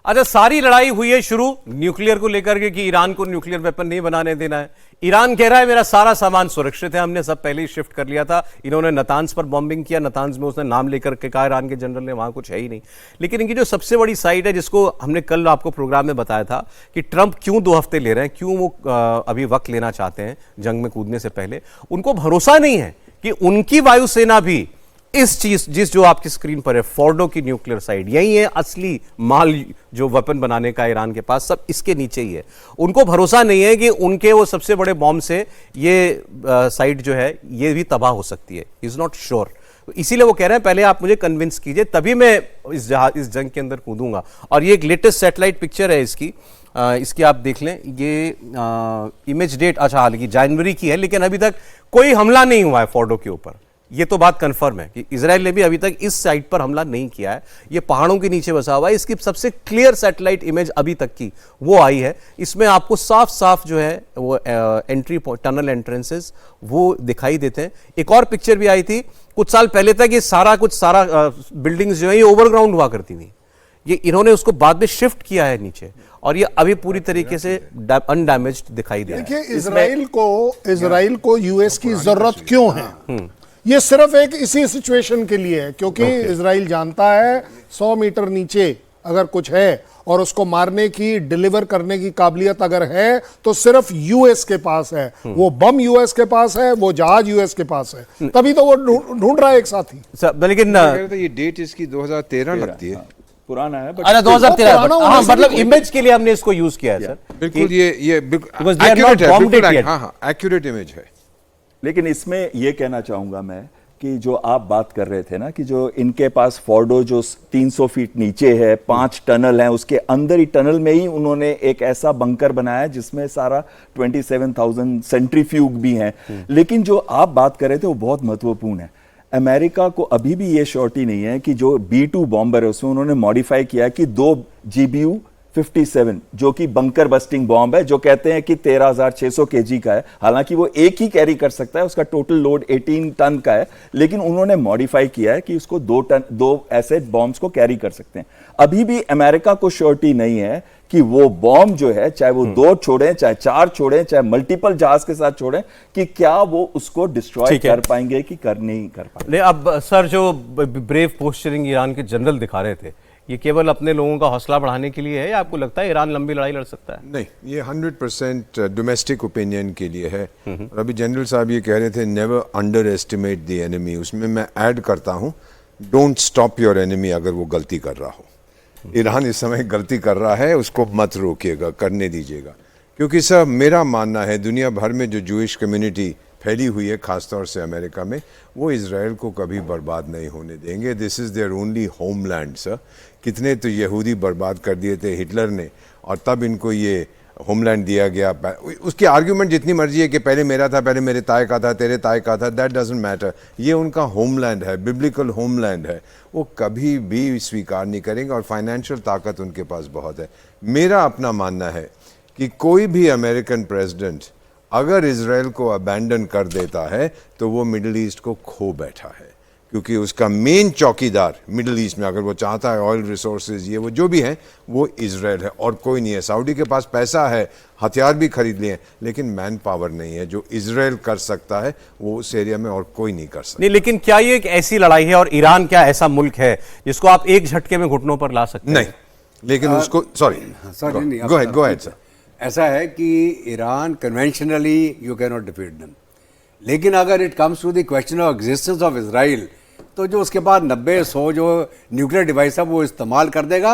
अच्छा, सारी लड़ाई हुई है शुरू न्यूक्लियर को लेकर के कि ईरान को न्यूक्लियर वेपन नहीं बनाने देना है। ईरान कह रहा है मेरा सारा सामान सुरक्षित है, हमने सब पहले ही शिफ्ट कर लिया था। इन्होंने नतांज पर बॉम्बिंग किया, नतांज में उसने नाम लेकर के कहा ईरान के जनरल ने वहां कुछ है ही नहीं। लेकिन इनकी जो सबसे बड़ी साइट है, जिसको हमने कल आपको प्रोग्राम में बताया था कि ट्रंप क्यों 2 हफ्ते ले रहे हैं, क्यों वो अभी वक्त लेना चाहते हैं जंग में कूदने से पहले, उनको भरोसा नहीं है कि उनकी वायुसेना भी इस चीज जो आपकी स्क्रीन पर है फोर्डो की न्यूक्लियर साइट, यही है असली माल जो वेपन बनाने का ईरान के पास, सब इसके नीचे ही है। उनको भरोसा नहीं है कि उनके वो सबसे बड़े बॉम्ब से ये साइट जो है ये भी तबाह हो सकती है। इज नॉट श्योर, इसीलिए वो कह रहे हैं पहले आप मुझे कन्विंस कीजिए तभी मैं इस जंग के अंदर कूदूंगा। और ये एक लेटेस्ट सैटेलाइट पिक्चर है इसकी आप देख लें। ये इमेज डेट अच्छा हालांकि जनवरी की है, लेकिन अभी तक कोई हमला नहीं हुआ है फोर्डो के ऊपर। ये तो बात कंफर्म है कि इजराइल ने भी अभी तक इस साइट पर हमला नहीं किया है। ये पहाड़ों के नीचे बसा हुआ है। इसकी सबसे क्लियर सैटेलाइट इमेज अभी तक की वो आई है। इसमें आपको साफ साफ जो है वो एंट्री टनल एंट्रेंसेस वो दिखाई देते हैं। एक और पिक्चर भी आई थी कुछ साल पहले तक, ये सारा बिल्डिंग्स जो है ये ओवरग्राउंड हुआ करती थी। ये इन्होंने उसको बाद में शिफ्ट किया है नीचे, और ये अभी पूरी तरीके से अनडैमेज्ड दिखाई दे रहा है। देखिए, इजराइल को यूएस की जरूरत क्यों है? ये सिर्फ एक इसी सिचुएशन के लिए है क्योंकि इजराइल जानता है 100 मीटर नीचे अगर कुछ है और उसको मारने की, डिलीवर करने की काबिलियत अगर है तो सिर्फ यूएस के पास है। वो बम यूएस के पास है, वो जहाज यूएस के पास है, तभी तो वो ढूंढ रहा है एक साथी। लेकिन ये डेट इसकी 2013 लगती है, पुराना है। अरे 2013 मतलब इमेज के लिए हमने इसको यूज किया है सर। बिल्कुल ये बिल्कुल एक्यूरेट इमेज है। लेकिन इसमें यह कहना चाहूंगा मैं कि जो आप बात कर रहे थे ना कि जो इनके पास फोर्डो जो 300 फीट नीचे है, 5 टनल हैं, उसके अंदर ही टनल में ही उन्होंने एक ऐसा बंकर बनाया जिसमें सारा 27,000 सेंट्रीफ्यूग भी हैं। लेकिन जो आप बात कर रहे थे वो बहुत महत्वपूर्ण है। अमेरिका को अभी भी ये श्योरिटी नहीं है कि जो B-2 बॉम्बर है उसमें उन्होंने मॉडिफाई किया कि 2 GBU-57 जो कि बंकर बस्टिंग बॉम्ब है, जो कहते हैं कि 13,600 kg का है। हालांकि वो एक ही कैरी कर सकता है, उसका टोटल लोड 18 टन का है, लेकिन उन्होंने मॉडिफाई किया है कि उसको 2 ऐसे बॉम्ब्स को कैरी कर सकते हैं। अभी भी अमेरिका को श्योरिटी नहीं है कि वो बॉम्ब जो है, चाहे वो 2 छोड़ें, चाहे 4 छोड़ें, चाहे मल्टीपल जहाज के साथ छोड़ें, कि क्या वो उसको डिस्ट्रॉय कर पाएंगे कि नहीं कर पाएंगे। अब सर जो ब्रेव पोस्चरिंग ईरान के जनरल दिखा रहे थे, ये केवल अपने लोगों का हौसला बढ़ाने के लिए है या आपको लगता है ईरान लंबी लड़ाई लड़ सकता है? नहीं, ये 100% डोमेस्टिक ओपिनियन के लिए है। और अभी जनरल साहब ये कह रहे थे never under estimate the enemy, उसमें मैं ऐड करता हूँ डोंट स्टॉप योर एनिमी अगर वो गलती कर रहा हो। ईरान इस समय गलती कर रहा है, उसको मत रोकिएगा, करने दीजिएगा। क्योंकि सर मेरा मानना है दुनिया भर में जो जूइश कम्युनिटी फैली हुई है, खासतौर से अमेरिका में, वो इजराइल को कभी बर्बाद नहीं होने देंगे। This is their only homeland sir. कितने तो यहूदी बर्बाद कर दिए थे हिटलर ने, और तब इनको ये होमलैंड दिया गया। उसकी आर्ग्यूमेंट जितनी मर्जी है कि पहले मेरा था, पहले मेरे ताए का था, तेरे ताए का था, दैट डजंट मैटर। ये उनका होमलैंड है, बिब्लिकल होमलैंड है, वो कभी भी स्वीकार नहीं करेंगे। और फाइनेंशियल ताकत उनके पास बहुत है। मेरा अपना मानना है कि कोई भी अमेरिकन प्रेसिडेंट अगर इजराइल को अबैंडन कर देता है तो वो मिडिल ईस्ट को खो बैठा है, क्योंकि उसका मेन चौकीदार मिडिल ईस्ट में, अगर वो चाहता है ऑयल रिसोर्सेज ये वो जो भी है, वो इजराइल है और कोई नहीं है। सऊदी के पास पैसा है, हथियार भी खरीद लिए, लेकिन मैन पावर नहीं है। जो इजराइल कर सकता है वो उस एरिया में और कोई नहीं कर सकता। नहीं, लेकिन क्या ये एक ऐसी लड़ाई है और ईरान क्या ऐसा मुल्क है जिसको आप एक झटके में घुटनों पर ला सकते हैं? नहीं, लेकिन उसको गो अहेड सर। ऐसा है कि Iran conventionally you can not defeat them, लेकिन अगर it comes to the question of existence of Israel, तो जो उसके बाद 90-100 जो न्यूक्लियर डिवाइस है वो इस्तेमाल कर देगा।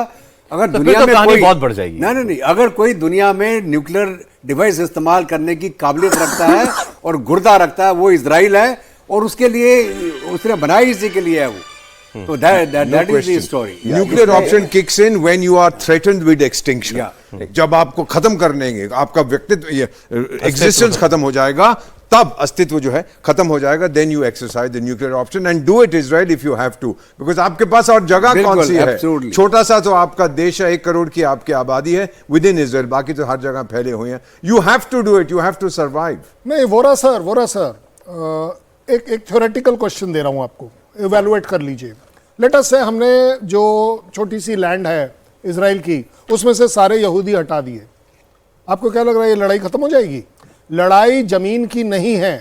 अगर तो दुनिया तो में कोई बहुत बढ़ जाएगी। नहीं, अगर कोई दुनिया में न्यूक्लियर डिवाइस इस्तेमाल करने की काबिलियत रखता है और गुर्दा रखता है, वो इजराइल है, और उसके लिए उसने बनाई इसी के लिए है वो। So that is the story. Nuclear option kicks in when you are threatened with extinction. जब आपको खत्म कर देंगे, आपका व्यक्तित्व, एग्जिस्टेंस खत्म हो जाएगा, तब अस्तित्व जो है खत्म हो जाएगा, then you exercise the nuclear option and do it Israel if you have to, because आपके पास और जगह कौन सी है? छोटा सा तो आपका देश है, 1 करोड़ की आपकी आबादी है within Israel, बाकी तो हर जगह फैले हुए हैं। You have to do it, you have to survive. नहीं, वोरा सर, एक थ्योरेटिकल क्वेश्चन दे रहा हूं आपको, इवैल्यूएट कर लीजिए। लेट अस से हमने जो छोटी सी लैंड है इसराइल की, उसमें से सारे यहूदी हटा दिए, आपको क्या लग रहा है ये लड़ाई खत्म हो जाएगी? लड़ाई जमीन की नहीं है,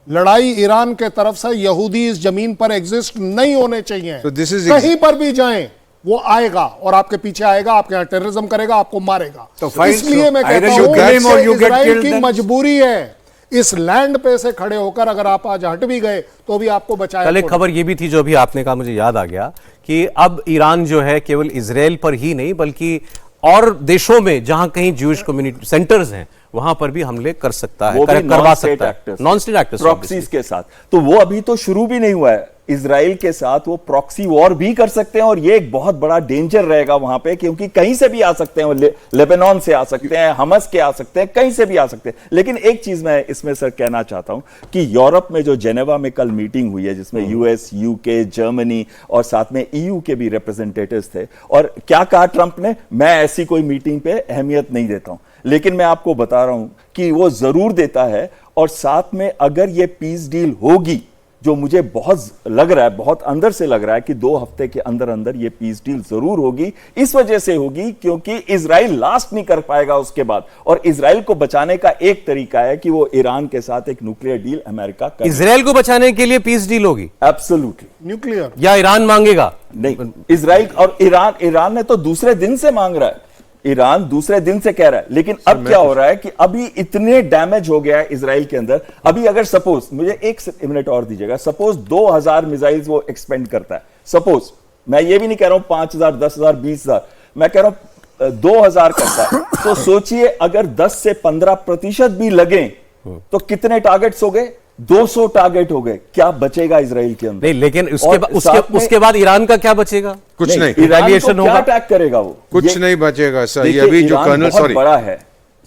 लड़ाई ईरान के तरफ से यहूदी इस जमीन पर एग्जिस्ट नहीं होने चाहिए। So this is कहीं पर भी जाएं वो आएगा और आपके पीछे आएगा, आपके यहाँ टेररिज्म करेगा, आपको मारेगा। तो fine, इसलिए मैं either कहता you हूं kill him or कि you get इजराइल killed की then. मजबूरी है इस लैंड पे से खड़े होकर, अगर आप आज हट भी गए तो भी आपको बचाया। कल एक खबर ये भी थी जो अभी आपने कहा, मुझे याद आ गया कि अब ईरान जो है केवल इजराइल पर ही नहीं बल्कि और देशों में जहां कहीं ज्यूइश कम्युनिटी सेंटर्स हैं वहां पर भी हमले कर सकता है, करवा सकता है, नॉन स्टेट एक्टर्स प्रॉक्सीज के साथ। तो वो अभी तो शुरू भी नहीं हुआ है, इजराइल के साथ वो प्रॉक्सी वॉर भी कर सकते हैं और ये एक बहुत बड़ा डेंजर रहेगा वहां पे, क्योंकि कहीं से भी आ सकते हैं, वो लेबनान से आ सकते हैं, हमस के आ सकते हैं, कहीं से भी आ सकते हैं। लेकिन एक चीज मैं इसमें सर कहना चाहता हूं कि यूरोप में जो जेनेवा में कल मीटिंग हुई है जिसमें यूएस, यूके, जर्मनी और साथ में ईयू के भी रिप्रेजेंटेटिव्स थे, और क्या कहा ट्रंप ने, मैं ऐसी कोई मीटिंग पे अहमियत नहीं देता हूं, लेकिन मैं आपको बता रहा हूं कि वो जरूर देता है। और साथ में अगर ये पीस डील होगी, जो मुझे बहुत लग रहा है, बहुत अंदर से लग रहा है कि 2 हफ्ते के अंदर अंदर ये पीस डील जरूर होगी। इस वजह से होगी क्योंकि इजराइल लास्ट नहीं कर पाएगा उसके बाद, और इजराइल को बचाने का एक तरीका है कि वो ईरान के साथ एक न्यूक्लियर डील अमेरिका कर। इजराइल को बचाने के लिए पीस डील होगी एब्सोल्युटली। न्यूक्लियर या ईरान मांगेगा? नहीं, इजराइल और ईरान ने तो दूसरे दिन से मांग रहा है, ईरान दूसरे दिन से कह रहा है। लेकिन अब क्या हो रहा है कि अभी इतने डैमेज हो गया है इजराइल के अंदर। अभी अगर सपोज, मुझे 1 मिनट और दीजिएगा, सपोज 2000 मिसाइल्स वो एक्सपेंड करता है, सपोज, मैं ये भी नहीं कह रहा हूं 5000, 10,000, 20,000, मैं कह रहा हूं 2000 करता है, तो सोचिए अगर 10 से 15% भी लगे तो कितने टारगेट्स हो गए? 200 टारगेट हो गए। क्या बचेगा इजराइल के अंदर? नहीं, लेकिन उसके बाद ईरान का क्या बचेगा? कुछ नहीं, रिटेलिएशन होगा, अटैक करेगा वो, कुछ नहीं बचेगा सर। ये अभी जो कर्नल, सॉरी, बड़ा है,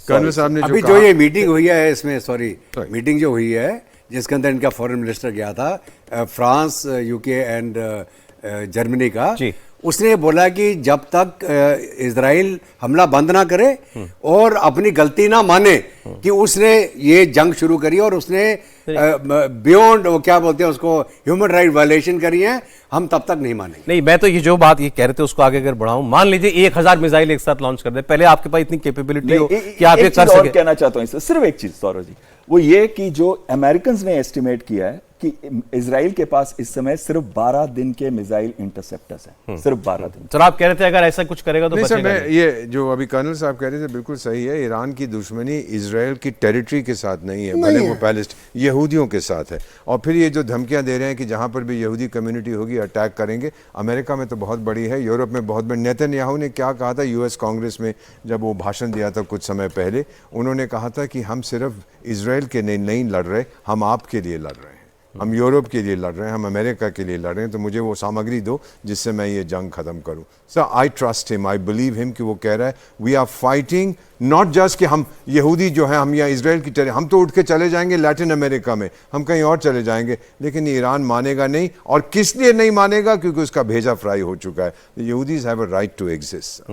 कर्नल साहब ने अभी जो ये मीटिंग हुई है इसमें, सॉरी, मीटिंग जो हुई है जिसके अंदर इनका फॉरेन मिनिस्टर गया था, फ्रांस, यूके एंड जर्मनी का जी। उसने बोला कि जब तक इजराइल हमला बंद ना करे और अपनी गलती ना माने कि उसने ये जंग शुरू करी और उसने बियॉन्ड, वो क्या बोलते हैं उसको, ह्यूमन राइट वायलेशन करी है, हम तब तक नहीं मानेंगे। नहीं, मैं तो ये जो बात ये कह रहे थे उसको आगे अगर बढ़ाऊं, मान लीजिए 1000 मिसाइल एक साथ लॉन्च कर दे, पहले आपके पास इतनी कैपेबिलिटी हो कि आप ये कर सके। कहना चाहता हूं सिर्फ एक चीज सौरव जी, वो ये कि जो अमेरिकन ने एस्टिमेट किया है कि इजराइल के पास इस समय सिर्फ 12 दिन के मिसाइल इंटरसेप्टर्स हैं, सिर्फ 12 दिन। सर आप कह रहे थे अगर ऐसा कुछ करेगा तो नहीं सर, बचेगा मैं नहीं। ये जो अभी कर्नल साहब कह रहे थे बिल्कुल सही है। ईरान की दुश्मनी इजराइल की टेरिटरी के साथ नहीं है, भले वो पैलेस्टीन यहूदियों के साथ है। और फिर ये जो धमकियां दे रहे हैं कि जहां पर भी यहूदी कम्युनिटी होगी अटैक करेंगे, अमेरिका में तो बहुत बड़ी है, यूरोप में बहुत बड़ी। नेतन्याहू ने क्या कहा था यूएस कांग्रेस में जब वो भाषण दिया था कुछ समय पहले, उन्होंने कहा था कि हम सिर्फ इजराइल के लिए नहीं लड़ रहे, हम आपके लिए लड़ रहे हैं, हम यूरोप के लिए लड़ रहे हैं, हम अमेरिका के लिए लड़ रहे हैं, तो मुझे वो सामग्री दो जिससे मैं ये जंग खत्म करूं। Sir I trust him, I believe him कि वो कह रहा है we are fighting not just कि हम यहूदी जो हैं, हम यहाँ इजराइल की तरह, हम तो उठ के चले जाएंगे लैटिन अमेरिका में, हम कहीं और चले जाएंगे, लेकिन ईरान मानेगा नहीं। और किस लिए नहीं मानेगा? क्योंकि उसका भेजा फ्राई हो चुका है। यहूदीज have a right to exist.